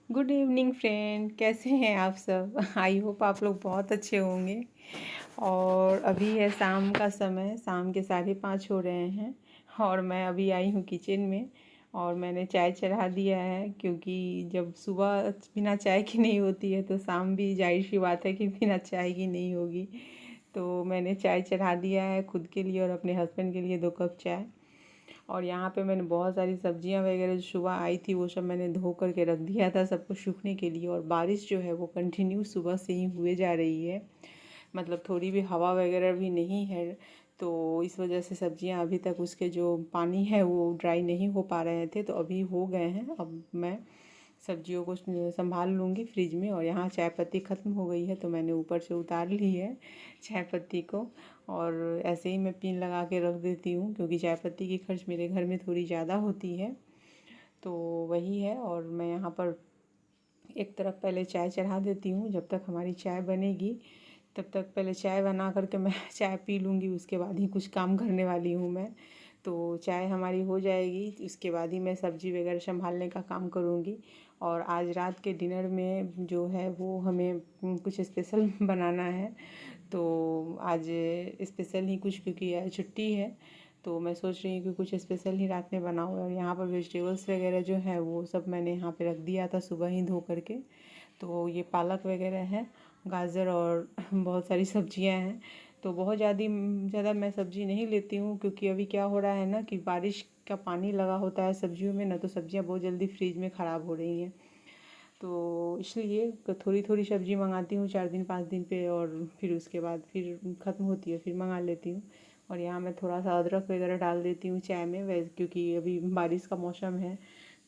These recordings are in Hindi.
गुड इवनिंग फ्रेंड, कैसे हैं आप सब। आई होप आप लोग बहुत अच्छे होंगे। और अभी है शाम का समय, शाम के 5:30 हो रहे हैं और मैं अभी आई हूँ किचन में। और मैंने चाय चढ़ा दिया है, क्योंकि जब सुबह बिना चाय की नहीं होती है तो शाम भी जाहिर सी बात है कि बिना चाय की नहीं होगी। तो मैंने चाय चढ़ा दिया है खुद के लिए और अपने हस्बैंड के लिए 2 कप चाय। और यहाँ पे मैंने बहुत सारी सब्जियाँ वगैरह जो सुबह आई थी वो सब मैंने धो करके रख दिया था सबको सूखने के लिए। और बारिश जो है वो कंटिन्यू सुबह से ही हुए जा रही है, मतलब थोड़ी भी हवा वगैरह भी नहीं है। तो इस वजह से सब्जियां अभी तक उसके जो पानी है वो ड्राई नहीं हो पा रहे थे, तो अभी हो गए हैं। अब मैं सब्जियों को संभाल लूँगी फ्रिज में। और यहाँ चाय पत्ती ख़त्म हो गई है तो मैंने ऊपर से उतार ली है चाय पत्ती को। और ऐसे ही मैं पिन लगा के रख देती हूँ, क्योंकि चाय पत्ती की खर्च मेरे घर में थोड़ी ज़्यादा होती है। तो वही है। और मैं यहाँ पर एक तरफ पहले चाय चढ़ा देती हूँ, जब तक हमारी चाय बनेगी तब तक पहले चाय बना करके मैं चाय पी लूँगी, उसके बाद ही कुछ काम करने वाली हूँ मैं। तो चाय हमारी हो जाएगी, उसके बाद ही मैं सब्ज़ी वगैरह संभालने का काम करूँगी। और आज रात के डिनर में जो है वो हमें कुछ स्पेशल बनाना है। तो आज स्पेशल ही कुछ, क्योंकि आज छुट्टी है तो मैं सोच रही हूँ कि कुछ स्पेशल ही रात में बनाऊँ। और यहाँ पर वेजिटेबल्स वगैरह जो है वो सब मैंने यहाँ पे रख दिया था सुबह ही धो करके। तो ये पालक वगैरह है, गाजर और बहुत सारी सब्जियां हैं। तो बहुत ज़्यादा मैं सब्ज़ी नहीं लेती हूँ, क्योंकि अभी क्या हो रहा है ना कि बारिश का पानी लगा होता है सब्जियों में ना, तो सब्जियां बहुत जल्दी फ्रीज में ख़राब हो रही हैं। तो इसलिए थोड़ी थोड़ी सब्ज़ी मंगाती हूँ 4 दिन 5 दिन पे, और फिर उसके बाद फिर ख़त्म होती है फिर मंगा लेती हूँ। और यहाँ मैं थोड़ा सा अदरक वगैरह डाल देती हूँ चाय में, वैसे क्योंकि अभी बारिश का मौसम है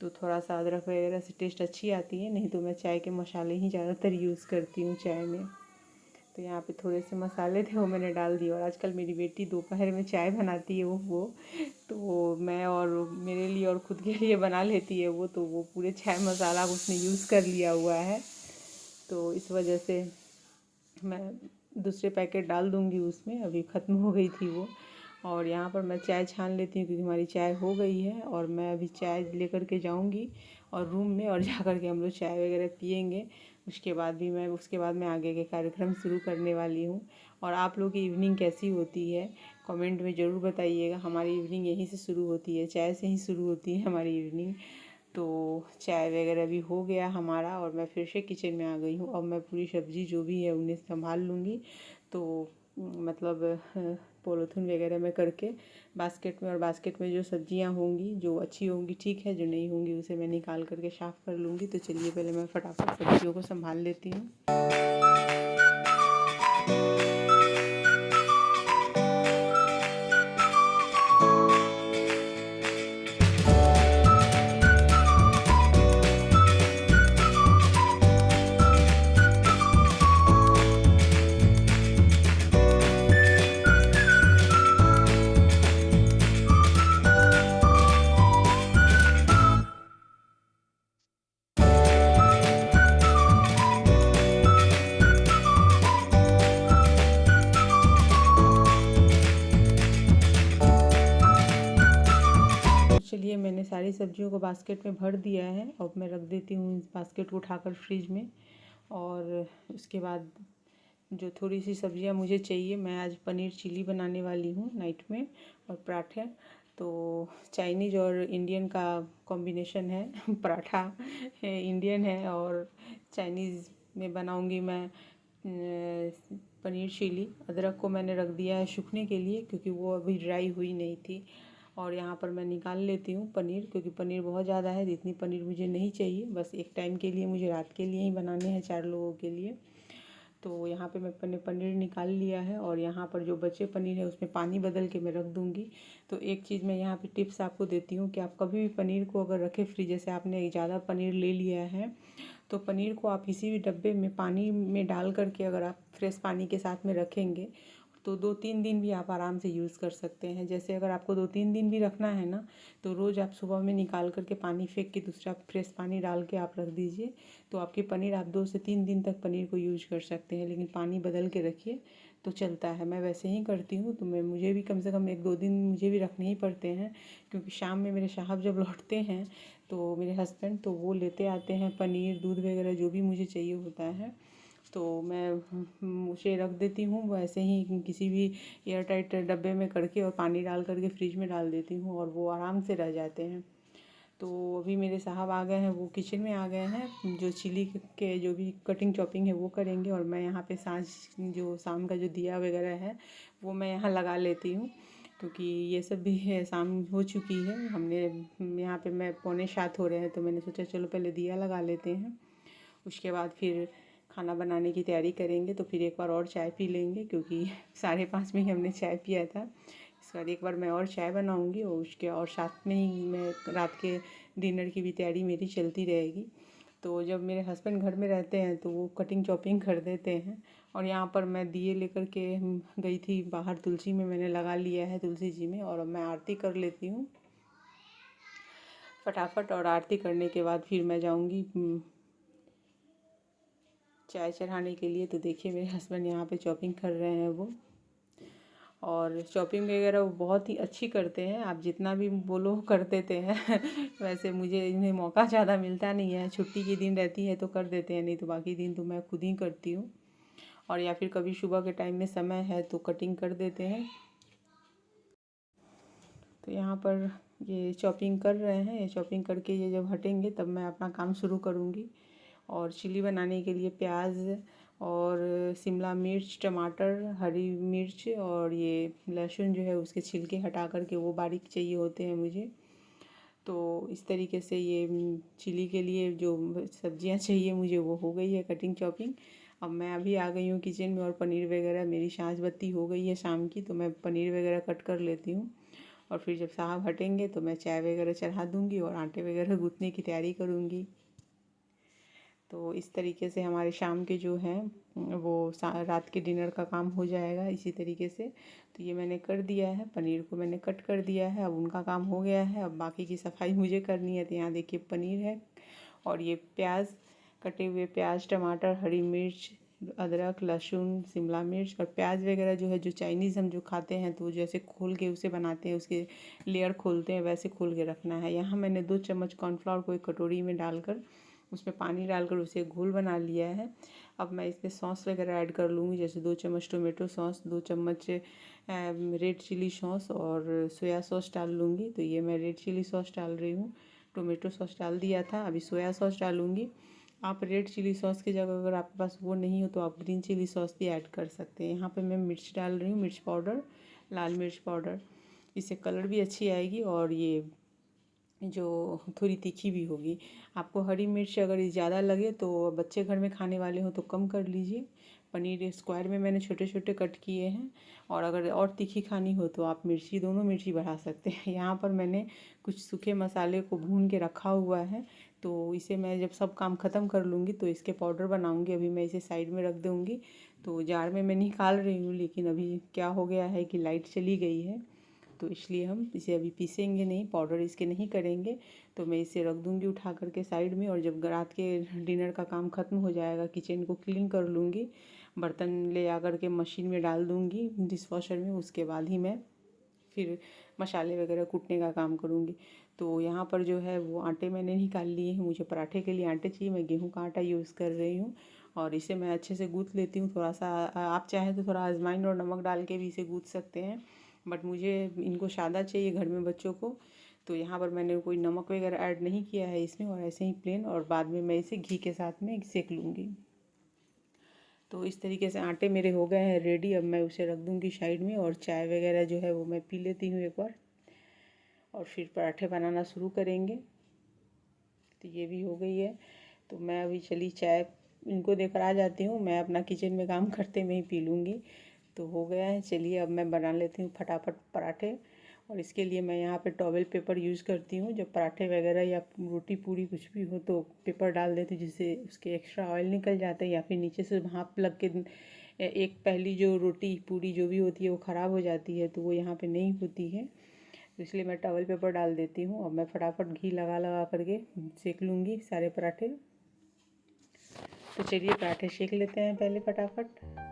तो थोड़ा सा अदरक वगैरह से टेस्ट अच्छी आती है। नहीं तो मैं चाय के मसाले ही ज़्यादातर यूज़ करती हूँ चाय में। तो यहाँ पे थोड़े से मसाले थे वो मैंने डाल दिए। और आजकल मेरी बेटी दोपहर में चाय बनाती है वो तो मैं और मेरे लिए और ख़ुद के लिए बना लेती है वो, तो वो पूरे चाय मसाला उसने यूज़ कर लिया हुआ है। तो इस वजह से मैं दूसरे पैकेट डाल दूँगी उसमें, अभी ख़त्म हो गई थी वो। और यहाँ पर मैं चाय छान लेती हूँ, क्योंकि हमारी चाय हो गई है। और मैं अभी चाय लेकर के जाऊँगी और रूम में, और जा कर के हम लोग चाय वगैरह पियेंगे। उसके बाद मैं आगे के कार्यक्रम शुरू करने वाली हूँ। और आप लोग की इवनिंग कैसी होती है कमेंट में ज़रूर बताइएगा। हमारी इवनिंग यहीं से शुरू होती है, चाय से ही शुरू होती है हमारी इवनिंग। तो चाय वगैरह भी हो गया हमारा और मैं फिर से किचन में आ गई हूँ। अब मैं पूरी सब्ज़ी जो भी है उन्हें संभाल लूँगी। तो मतलब पॉलीथीन वगैरह में करके बास्केट में, और बास्केट में जो सब्जियां होंगी जो अच्छी होंगी ठीक है, जो नहीं होंगी उसे मैं निकाल करके साफ़ कर लूँगी। तो चलिए पहले मैं फटाफट सब्जियों को संभाल लेती हूँ। चलिए मैंने सारी सब्जियों को बास्केट में भर दिया है। अब मैं रख देती हूँ इस बास्केट को उठाकर फ्रिज में। और उसके बाद जो थोड़ी सी सब्जियां मुझे चाहिए, मैं आज पनीर चिली बनाने वाली हूँ नाइट में, और पराठे। तो चाइनीज़ और इंडियन का कॉम्बिनेशन है पराठा है, इंडियन है, और चाइनीज़ में बनाऊँगी मैं पनीर चिली। अदरक को मैंने रख दिया है सूखने के लिए, क्योंकि वो अभी ड्राई हुई नहीं थी। और यहाँ पर मैं निकाल लेती हूँ पनीर, क्योंकि पनीर बहुत ज़्यादा है, इतनी पनीर मुझे नहीं चाहिए। बस एक टाइम के लिए, मुझे रात के लिए ही बनाने हैं 4 लोगों के लिए। तो यहाँ पे मैंने पनीर निकाल लिया है। और यहाँ पर जो बचे पनीर है उसमें पानी बदल के मैं रख दूँगी। तो एक चीज़ मैं यहाँ पे टिप्स आपको देती हूँ कि आप कभी भी पनीर को अगर रखें फ्रिज, जैसे आपने ज़्यादा पनीर ले लिया है तो पनीर को आप किसी भी डब्बे में पानी में डाल करके अगर आप फ्रेश पानी के साथ में रखेंगे तो 2-3 दिन भी आप आराम से यूज़ कर सकते हैं। जैसे अगर आपको 2-3 दिन भी रखना है ना, तो रोज़ आप सुबह में निकाल करके पानी फेंक के दूसरा फ्रेश पानी डाल के आप रख दीजिए। तो आपकी पनीर आप 2 से 3 दिन तक पनीर को यूज कर सकते हैं। लेकिन पानी बदल के रखिए तो चलता है। मैं वैसे ही करती हूँ। तो मुझे भी कम से कम 1-2 दिन मुझे भी रखने ही पड़ते हैं, क्योंकि शाम में मेरे साहब जब लौटते हैं तो मेरे हस्बैंड तो वो लेते आते हैं पनीर दूध वगैरह जो भी मुझे चाहिए होता है, तो मैं उसे रख देती हूँ वैसे ही किसी भी एयर टाइट डब्बे में करके और पानी डाल करके फ्रिज में डाल देती हूँ और वो आराम से रह जाते हैं। तो अभी मेरे साहब आ गए हैं, वो किचन में आ गए हैं, जो चिली के जो भी कटिंग चॉपिंग है वो करेंगे और मैं यहाँ पे सांझ जो शाम का जो दिया वगैरह है वो मैं यहाँ लगा लेती हूँ, क्योंकि ये सब भी है शाम हो चुकी है। हमने यहाँ पे मैं 6:45 हो रहे हैं, तो मैंने सोचा चलो पहले दिया लगा लेते हैं, उसके बाद फिर खाना बनाने की तैयारी करेंगे। तो फिर एक बार और चाय पी लेंगे, क्योंकि 5:30 में ही हमने चाय पिया था। इस बार एक बार मैं और चाय बनाऊंगी और उसके और साथ में ही मैं रात के डिनर की भी तैयारी मेरी चलती रहेगी। तो जब मेरे हस्बैंड घर में रहते हैं तो वो कटिंग चॉपिंग कर देते हैं, और यहाँ पर मैं दिए लेकर के गई थी बाहर, तुलसी में मैंने लगा लिया है तुलसी जी में, और अब मैं आरती कर लेती हूँ फटाफट। और आरती करने के बाद फिर मैं जाऊँगी चाय चढ़ाने के लिए। तो देखिए मेरे हस्बैंड यहाँ पे चॉपिंग कर रहे हैं वो, और चॉपिंग वगैरह वो बहुत ही अच्छी करते हैं, आप जितना भी बोलो कर देते हैं वैसे मुझे इन्हें मौका ज़्यादा मिलता नहीं है, छुट्टी के दिन रहती है तो कर देते हैं, नहीं तो बाकी दिन तो मैं खुद ही करती हूँ, और या फिर कभी सुबह के टाइम में समय है तो कटिंग कर देते हैं। तो यहाँ पर ये चॉपिंग कर रहे हैं, ये चॉपिंग करके ये जब हटेंगे तब मैं अपना काम शुरू करूँगी। और चिली बनाने के लिए प्याज और शिमला मिर्च, टमाटर, हरी मिर्च और ये लहसुन जो है उसके छिलके हटा करके वो बारीक चाहिए होते हैं मुझे। तो इस तरीके से ये चिली के लिए जो सब्जियां चाहिए मुझे वो हो गई है कटिंग चॉपिंग। अब मैं अभी आ गई हूँ किचन में, और पनीर वगैरह मेरी सांझ बत्ती हो गई है शाम की, तो मैं पनीर वगैरह कट कर लेती हूँ, और फिर जब साहब हटेंगे तो मैं चाय वगैरह चढ़ा दूँगी और आटे वगैरह गूँथने की तैयारी करूँगी। तो इस तरीके से हमारे शाम के जो हैं वो रात के डिनर का काम हो जाएगा इसी तरीके से। तो ये मैंने कर दिया है, पनीर को मैंने कट कर दिया है, अब उनका काम हो गया है, अब बाकी की सफाई मुझे करनी है। तो यहाँ देखिए पनीर है, और ये प्याज, कटे हुए प्याज, टमाटर, हरी मिर्च, अदरक, लहसुन, शिमला मिर्च और प्याज वगैरह जो है, जो चाइनीज़ हम जो खाते हैं तो जैसे खोल के उसे बनाते हैं, उसके लेयर खोलते हैं वैसे खोल के रखना है। यहाँ मैंने 2 चम्मच कॉर्नफ्लावर को एक कटोरी में डालकर उसमें पानी डालकर उसे घोल बना लिया है। अब मैं इसमें सॉस वगैरह ऐड कर लूँगी, जैसे 2 चम्मच टोमेटो सॉस, 2 चम्मच रेड चिली सॉस और सोया सॉस डाल लूँगी। तो ये मैं रेड चिली सॉस डाल रही हूँ, टोमेटो सॉस डाल दिया था, अभी सोया सॉस डालूँगी। आप रेड चिली सॉस की जगह अगर आपके पास वो नहीं हो तो आप ग्रीन चिली सॉस भी ऐड कर सकते हैं। यहाँ पे मैं मिर्च डाल रही हूँ, मिर्च पाउडर, लाल मिर्च पाउडर, इससे कलर भी अच्छी आएगी और ये जो थोड़ी तीखी भी होगी। आपको हरी मिर्च अगर ज़्यादा लगे तो बच्चे घर में खाने वाले हो तो कम कर लीजिए। पनीर स्क्वायर में मैंने छोटे छोटे कट किए हैं, और अगर और तीखी खानी हो तो आप मिर्ची, दोनों मिर्ची बढ़ा सकते हैं। यहाँ पर मैंने कुछ सूखे मसाले को भून के रखा हुआ है, तो इसे मैं जब सब काम ख़त्म कर लूँगी तो इसके पाउडर बनाऊँगी। अभी मैं इसे साइड में रख दूँगी। तो जार में मैं निकाल रही हूँ, लेकिन अभी क्या हो गया है कि लाइट चली गई है, तो इसलिए हम इसे अभी पीसेंगे नहीं, पाउडर इसके नहीं करेंगे। तो मैं इसे रख दूँगी उठा करके साइड में, और जब रात के डिनर का काम ख़त्म हो जाएगा, किचन को क्लीन कर लूँगी, बर्तन ले जा कर के मशीन में डाल दूँगी डिशवॉशर में, उसके बाद ही मैं फिर मसाले वगैरह कूटने का काम करूँगी। तो यहाँ पर जो है वो आटे मैंने निकाल लिए हैं, मुझे पराठे के लिए आटे चाहिए, मैं गेहूँ का आटा यूज़ कर रही हूँ, और इसे मैं अच्छे से गूँथ लेती हूँ। थोड़ा सा आप चाहें तो थोड़ा अजवाइन और नमक डाल के भी इसे गूँथ सकते हैं, बट मुझे इनको सादा चाहिए घर में बच्चों को, तो यहाँ पर मैंने कोई नमक वगैरह ऐड नहीं किया है इसमें, और ऐसे ही प्लेन, और बाद में मैं इसे घी के साथ में सेक लूँगी। तो इस तरीके से आटे मेरे हो गए हैं रेडी। अब मैं उसे रख दूँगी साइड में, और चाय वगैरह जो है वो मैं पी लेती हूँ एक बार, और फिर पराठे बनाना शुरू करेंगे। तो ये भी हो गई है, तो मैं अभी चली चाय इनको देकर आ जाती हूँ, मैं अपना किचन में काम करते में ही पी लूँगी। तो हो गया है, चलिए अब मैं बना लेती हूँ फटाफट पराठे। और इसके लिए मैं यहाँ पे टॉवेल पेपर यूज़ करती हूँ, जब पराठे वगैरह या रोटी पूड़ी कुछ भी हो तो पेपर डाल देती हूँ, जिससे उसके एक्स्ट्रा ऑयल निकल जाता है, या फिर नीचे से भाप लग के एक पहली जो रोटी पूड़ी जो भी होती है वो ख़राब हो जाती है, तो वो यहाँ पे नहीं होती है। तो इसलिए मैं टॉवल पेपर डाल देती हूँ। अब मैं फटाफट घी लगा लगा करके सेक लूँगी सारे पराठे। तो चलिए पराठे सेक लेते हैं पहले फटाफट।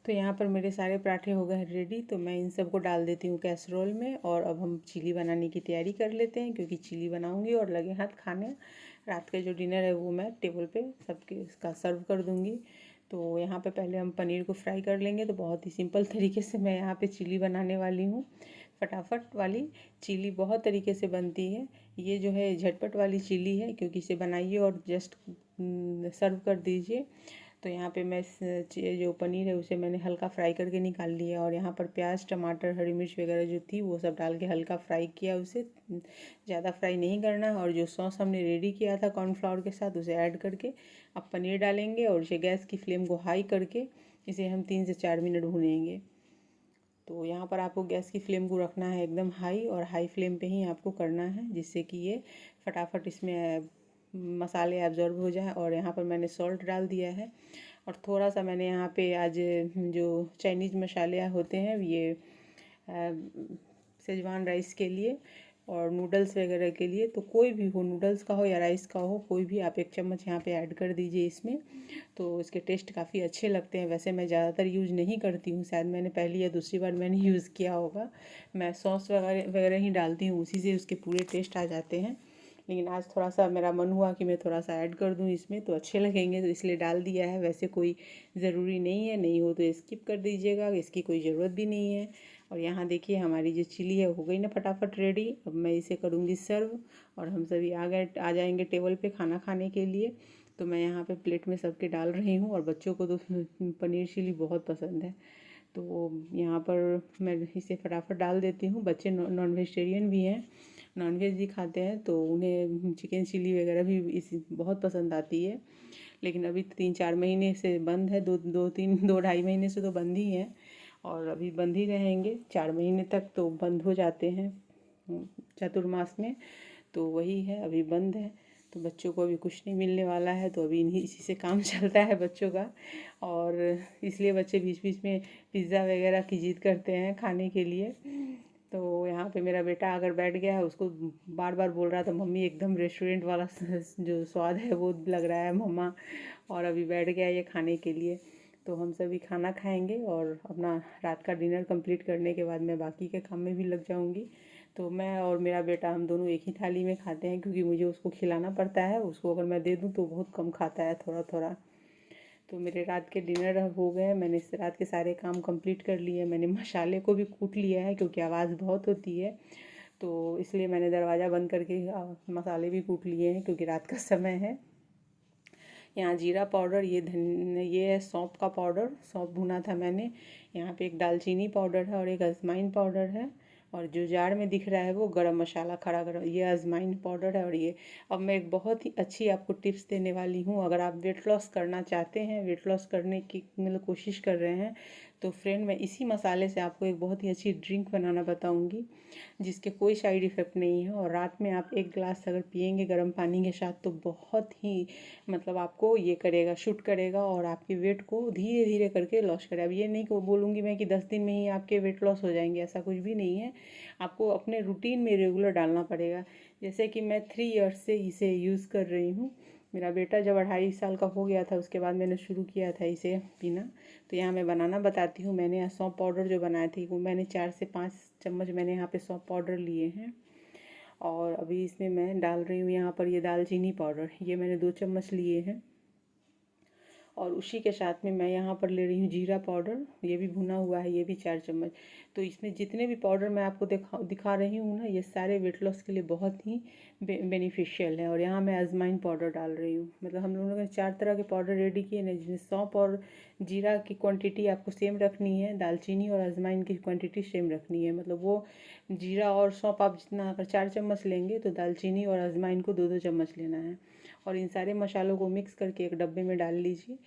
तो यहाँ पर मेरे सारे पराठे हो गए रेडी, तो मैं इन सबको डाल देती हूँ कैसरोल में। और अब हम चिली बनाने की तैयारी कर लेते हैं, क्योंकि चिली बनाऊँगी और लगे हाथ खाने। रात का जो डिनर है वो मैं टेबल पे सबके इसका सर्व कर दूँगी। तो यहाँ पे पहले हम पनीर को फ्राई कर लेंगे। तो बहुत ही सिंपल तरीके से मैं यहाँ पे चिली बनाने वाली हूँ। फटाफट वाली चिली बहुत तरीके से बनती है। ये जो है झटपट वाली चिली है, क्योंकि इसे बनाइए और जस्ट सर्व कर दीजिए। तो यहाँ पे मैं जो पनीर है उसे मैंने हल्का फ्राई करके निकाल लिया, और यहाँ पर प्याज टमाटर हरी मिर्च वगैरह जो थी वो सब डाल के हल्का फ्राई किया। उसे ज़्यादा फ्राई नहीं करना। और जो सॉस हमने रेडी किया था कॉर्नफ्लावर के साथ, उसे ऐड करके अब पनीर डालेंगे, और इसे गैस की फ्लेम को हाई करके इसे हम 3 से 4 मिनट भूनेंगे। तो यहाँ पर आपको गैस की फ्लेम को रखना है एकदम हाई, और हाई फ्लेम पे ही आपको करना है, जिससे कि ये फटाफट इसमें मसाले एब्जॉर्ब हो जाए। और यहाँ पर मैंने सॉल्ट डाल दिया है, और थोड़ा सा मैंने यहाँ पे आज जो चाइनीज़ मसाले होते हैं ये सेजवान राइस के लिए और नूडल्स वगैरह के लिए, तो कोई भी हो, नूडल्स का हो या राइस का हो, कोई भी आप 1 चम्मच यहाँ पे ऐड कर दीजिए इसमें। तो इसके टेस्ट काफ़ी अच्छे लगते हैं। वैसे मैं ज़्यादातर यूज़ नहीं करती हूँ, शायद मैंने पहली या दूसरी बार मैंने यूज़ किया होगा। मैं सॉस वगैरह वगैरह ही डालती हूँ, उसी से उसके पूरे टेस्ट आ जाते हैं। लेकिन आज थोड़ा सा मेरा मन हुआ कि मैं थोड़ा सा ऐड कर दूं इसमें, तो अच्छे लगेंगे, तो इसलिए डाल दिया है। वैसे कोई ज़रूरी नहीं है, नहीं हो तो स्किप कर दीजिएगा, इसकी कोई ज़रूरत भी नहीं है। और यहाँ देखिए हमारी जो चिली है हो गई ना फटाफट रेडी। अब मैं इसे करूँगी सर्व, और हम सभी आ जाएंगे टेबल पे खाना खाने के लिए। तो मैं यहाँ पे प्लेट में सबके डाल रही हूँ, और बच्चों को तो पनीर चिली बहुत पसंद है। तो यहाँ पर मैं इसे फटाफट डाल देती हूँ। बच्चे नॉन वेजिटेरियन भी हैं, नॉनवेज भी खाते हैं, तो उन्हें चिकन चिली वगैरह भी इस बहुत पसंद आती है। लेकिन अभी 3-4 महीने से बंद है, 2-2-3 2-2.5 महीने से तो बंद ही है, और अभी बंद ही रहेंगे 4 महीने तक, तो बंद हो जाते हैं चतुर्मास में। तो वही है, अभी बंद है। तो बच्चों को अभी कुछ नहीं मिलने वाला है, तो अभी इन्हीं इसी से काम चलता है बच्चों का। और इसलिए बच्चे बीच बीच में पिज़्ज़ा वगैरह की जिद करते हैं खाने के लिए। तो यहाँ पे मेरा बेटा अगर बैठ गया है, उसको बार बार बोल रहा था मम्मी एकदम रेस्टोरेंट वाला जो स्वाद है वो लग रहा है मम्मा, और अभी बैठ गया ये खाने के लिए। तो हम सभी खाना खाएंगे, और अपना रात का डिनर कंप्लीट करने के बाद मैं बाकी के काम में भी लग जाऊंगी। तो मैं और मेरा बेटा हम दोनों एक ही थाली में खाते हैं, क्योंकि मुझे उसको खिलाना पड़ता है। उसको अगर मैं दे दूँ तो बहुत कम खाता है, थोड़ा थोड़ा। तो मेरे रात के डिनर हो गए, मैंने इस रात के सारे काम कंप्लीट कर लिए। मैंने मसाले को भी कूट लिया है, क्योंकि आवाज़ बहुत होती है, तो इसलिए मैंने दरवाज़ा बंद करके मसाले भी कूट लिए हैं, क्योंकि रात का समय है। यहाँ जीरा पाउडर, ये है सौंफ का पाउडर, सौंफ भुना था मैंने। यहाँ पे एक दालचीनी पाउडर है, और एक अजवाइन पाउडर है, और जो जार में दिख रहा है वो गरम मसाला, खड़ा गरम, ये अजवाइन पाउडर है। और ये अब मैं एक बहुत ही अच्छी आपको टिप्स देने वाली हूँ। अगर आप वेट लॉस करना चाहते हैं, वेट लॉस करने की मतलब कोशिश कर रहे हैं, तो फ्रेंड मैं इसी मसाले से आपको एक बहुत ही अच्छी ड्रिंक बनाना बताऊँगी, जिसके कोई साइड इफ़ेक्ट नहीं है। और रात में आप 1 गिलास अगर पिएंगे गर्म पानी के साथ, तो बहुत ही मतलब आपको ये करेगा, शूट करेगा, और आपके वेट को धीरे धीरे करके लॉस करेगा। अब ये नहीं कि बोलूँगी मैं कि 10 दिन में ही आपके वेट लॉस हो जाएंगे, ऐसा कुछ भी नहीं है। आपको अपने रूटीन में रेगुलर डालना पड़ेगा। जैसे कि मैं 3 ईयर्स से इसे यूज़ कर रही हूँ। मेरा बेटा जब 2.5 साल का हो गया था, उसके बाद मैंने शुरू किया था इसे पीना। तो यहाँ मैं बनाना बताती हूँ। मैंने यहाँ सौंफ पाउडर जो बनाए थे, वो मैंने 4 से 5 चम्मच मैंने यहाँ पे सौंफ पाउडर लिए हैं। और अभी इसमें मैं डाल रही हूँ यहाँ पर ये दालचीनी पाउडर, ये मैंने 2 चम्मच लिए हैं। और उसी के साथ में मैं यहाँ पर ले रही हूँ जीरा पाउडर, ये भी भुना हुआ है, ये भी 4 चम्मच। तो इसमें जितने भी पाउडर मैं आपको दिखा रही हूँ ना, ये सारे वेट लॉस के लिए बहुत ही बेनिफिशियल है। और यहाँ मैं अजवाइन पाउडर डाल रही हूँ। मतलब हम लोगों ने 4 तरह के पाउडर रेडी किए ना, जिसमें सौंफ और जीरा की क्वांटिटी आपको सेम रखनी है, दालचीनी और अजवाइन की क्वांटिटी सेम रखनी है। मतलब वो जीरा और सौंफ आप जितना अगर 4 चम्मच लेंगे, तो दालचीनी और अजवाइन को 2-2 चम्मच लेना है। और इन सारे मसालों को मिक्स करके एक डब्बे में डाल लीजिए,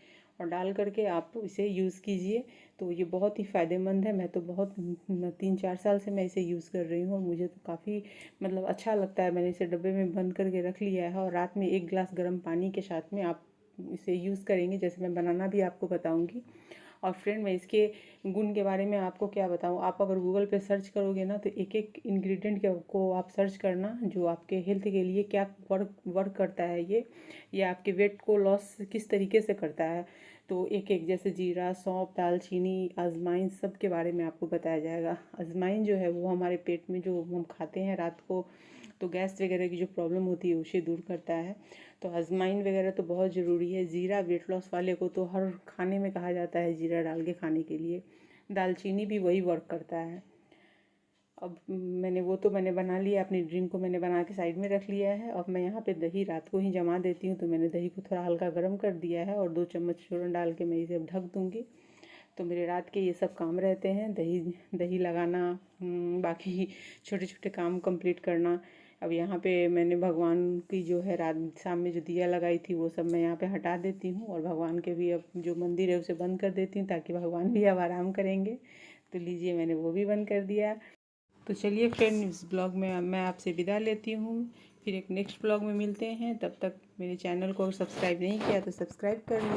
और डाल करके आप इसे यूज़ कीजिए। तो ये बहुत ही फ़ायदेमंद है। मैं तो बहुत 3-4 साल से मैं इसे यूज़ कर रही हूँ, और मुझे तो काफ़ी मतलब अच्छा लगता है। मैंने इसे डब्बे में बंद करके रख लिया है, और रात में 1 गिलास गर्म पानी के साथ में आप इसे यूज़ करेंगे, जैसे मैं बनाना भी आपको बताऊँगी। और फ्रेंड मैं इसके गुण के बारे में आपको क्या बताऊँ, आप अगर गूगल पे सर्च करोगे ना, तो एक एक इंग्रेडिएंट को आप सर्च करना जो आपके हेल्थ के लिए क्या वर्क करता है, ये आपके वेट को लॉस किस तरीके से करता है। तो एक एक जैसे जीरा, सौंफ, दालचीनी, अजवाइन सब के बारे में आपको बताया जाएगा। अजवाइन जो है वो हमारे पेट में जो हम खाते हैं रात को, तो गैस वगैरह की जो प्रॉब्लम होती है उसे दूर करता है। तो अजवाइन वगैरह तो बहुत ज़रूरी है। ज़ीरा वेट लॉस वाले को तो हर खाने में कहा जाता है जीरा डाल के खाने के लिए। दालचीनी भी वही वर्क करता है। अब मैंने बना लिया, अपनी ड्रिंक को मैंने बना के साइड में रख लिया है। अब मैं यहाँ पे दही रात को ही जमा देती हूँ, तो मैंने दही को थोड़ा हल्का गर्म कर दिया है और 2 चम्मच चूरन डाल के मैं इसे अब ढक दूँगी। तो मेरे रात के ये सब काम रहते हैं, दही दही लगाना, बाकी छोटे छोटे काम कंप्लीट करना। अब यहाँ पे मैंने भगवान की जो है रात शाम में जो दिया लगाई थी वो सब मैं यहाँ पे हटा देती हूँ, और भगवान के भी अब जो मंदिर है उसे बंद कर देती हूँ, ताकि भगवान भी अब आराम करेंगे। तो लीजिए, मैंने वो भी बंद कर दिया। तो चलिए फ्रेंड, इस ब्लॉग में मैं आपसे विदा लेती हूँ। फिर एक नेक्स्ट ब्लॉग में मिलते हैं। तब तक मेरे चैनल को सब्सक्राइब नहीं किया तो सब्सक्राइब कर लीजिए।